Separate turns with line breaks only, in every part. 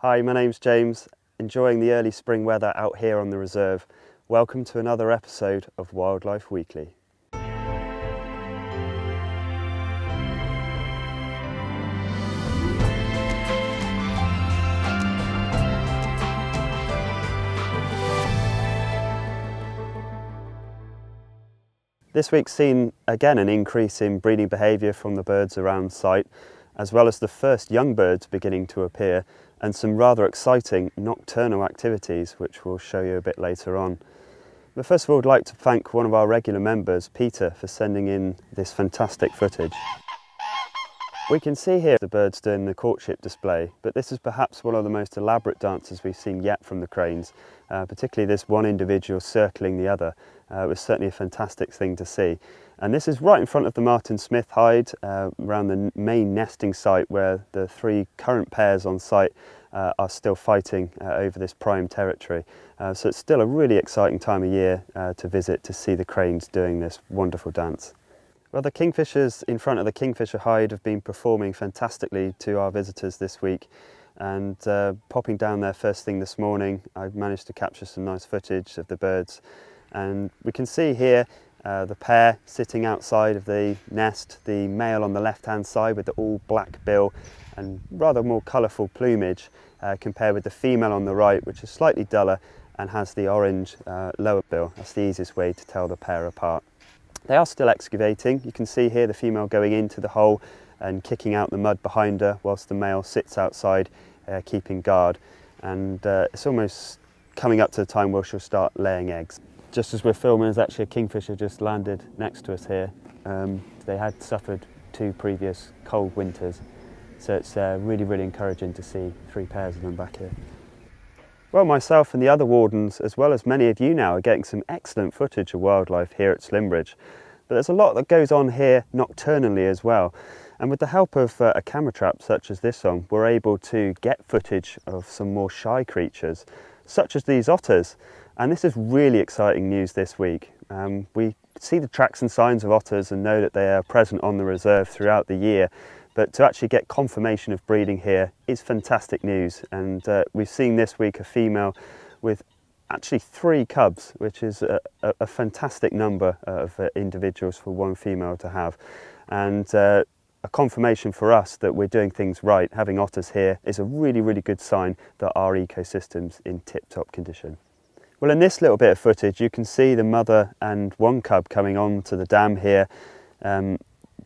Hi, my name's James, enjoying the early spring weather out here on the reserve. Welcome to another episode of Wildlife Weekly. This week's seen again an increase in breeding behaviour from the birds around site, as well as the first young birds beginning to appear, and some rather exciting nocturnal activities which we'll show you a bit later on. But first of all, I'd like to thank one of our regular members, Peter, for sending in this fantastic footage. We can see here the birds doing the courtship display, but this is perhaps one of the most elaborate dances we've seen yet from the cranes, particularly this one individual circling the other. It was certainly a fantastic thing to see. And this is right in front of the Martin Smith hide, around the main nesting site where the three current pairs on site are still fighting over this prime territory. So it's still a really exciting time of year to visit to see the cranes doing this wonderful dance. Well, the Kingfishers in front of the Kingfisher hide have been performing fantastically to our visitors this week, and popping down there first thing this morning, I've managed to capture some nice footage of the birds, and we can see here the pair sitting outside of the nest, the male on the left hand side with the all black bill and rather more colourful plumage, compared with the female on the right, which is slightly duller and has the orange lower bill. That's the easiest way to tell the pair apart. They are still excavating. You can see here the female going into the hole and kicking out the mud behind her, whilst the male sits outside keeping guard. And it's almost coming up to the time where she'll start laying eggs. Just as we're filming, there's actually a kingfisher just landed next to us here. They had suffered 2 previous cold winters, so it's really encouraging to see 3 pairs of them back here. Well, myself and the other wardens, as well as many of you now, are getting some excellent footage of wildlife here at Slimbridge. But there's a lot that goes on here nocturnally as well. And with the help of a camera trap such as this one, we're able to get footage of some more shy creatures, such as these otters. And this is really exciting news this week. We see the tracks and signs of otters and know that they are present on the reserve throughout the year. But to actually get confirmation of breeding here is fantastic news. And we've seen this week a female with actually 3 cubs, which is a fantastic number of individuals for one female to have. And a confirmation for us that we're doing things right. Having otters here is a really good sign that our ecosystem's in tip-top condition. Well, in this little bit of footage, you can see the mother and 1 cub coming on to the dam here.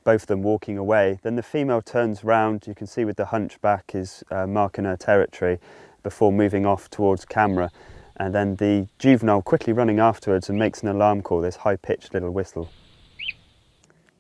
Both of them walking away. Then the female turns round, you can see with the hunchback is marking her territory before moving off towards camera, and then the juvenile quickly running afterwards and makes an alarm call, this high-pitched little whistle.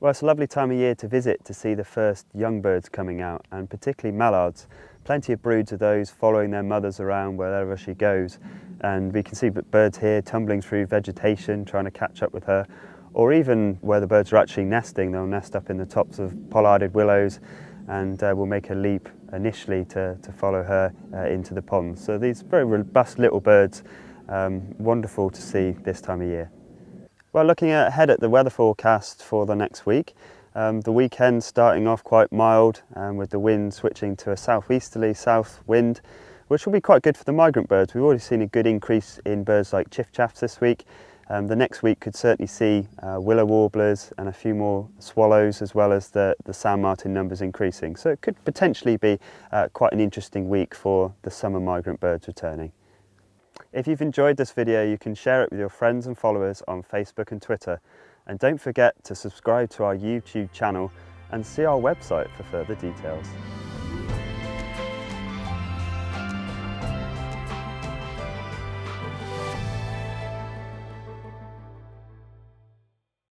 Well, it's a lovely time of year to visit to see the first young birds coming out, and particularly mallards. Plenty of broods of those following their mothers around wherever she goes, and we can see birds here tumbling through vegetation trying to catch up with her. Or even where the birds are actually nesting, they'll nest up in the tops of pollarded willows, and will make a leap initially to follow her into the pond. So these very robust little birds, wonderful to see this time of year. Well, looking ahead at the weather forecast for the next week, the weekend starting off quite mild, with the wind switching to a southeasterly south wind, which will be quite good for the migrant birds. We've already seen a good increase in birds like chiffchaffs this week. The next week could certainly see willow warblers and a few more swallows, as well as the sand martin numbers increasing. So it could potentially be quite an interesting week for the summer migrant birds returning. If you've enjoyed this video, you can share it with your friends and followers on Facebook and Twitter. And don't forget to subscribe to our YouTube channel and see our website for further details.